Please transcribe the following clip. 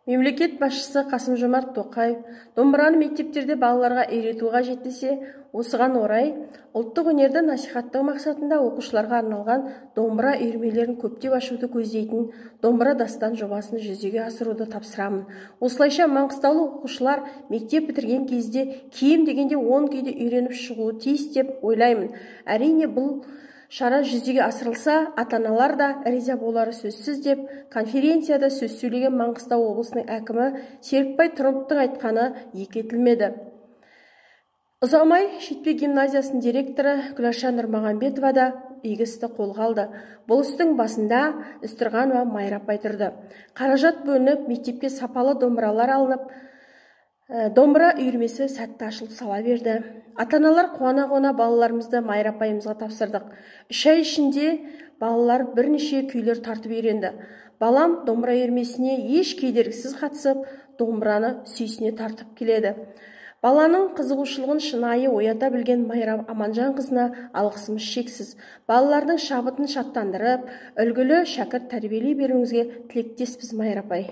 Мемлекет басшысы Қасым-Жомарт Тоқаев домбыраны мектептерде балаларға үйрету қажет десе, осыған орай ұлттық өнерді насихаттау мақсатында оқушыларға арналған домбыра үйірмелерін көптеп ашуды көздейтін домбыра дастан жобасын жүзеге асыруды тапсырамын. Осылайша маңғыстаулық оқушылар мектеп бітірген кезде кем дегенде 10 күйді үйреніп шығуы тиіс деп ойлаймын. Әрине, бұл шара жүзеге асырылса, ата-аналар да риза болары сөзсіз деп конференцияда сөз сөйлеген Маңғыстау облысының әкімі Серікбай Тұрымовтың айтқаны екі етілмеді. Ұзамай Шетпе гимназиясының директоры Күләша Нұрмағамбетова да игі істі қолға алды. Бұл істің басында Үстірғанова Майра апай тұрды. Қаражат бөлініп, мектепке сапалы домбыралар алынып, домбыра үйірмесі сәтті ашылып сала берді. Ата-аналар қуана-қуана балаларымызды Майра апайымызға тапсырдық. 3 ай ішінде балалар бірнеше күйлер тартып үйренді. Балам домбыра үйірмесіне еш кедергісіз қатысып, домбыраны сүйсіне тартып келеді. Баланың қызығушылығын шынайы оята білген Майра Аманжанқызына алғысымыз шексіз. Балалардың шабытын шаттандырып, үлгілі шәкірт тәрбиелей беруіңізге тілектеспіз, Майра апай.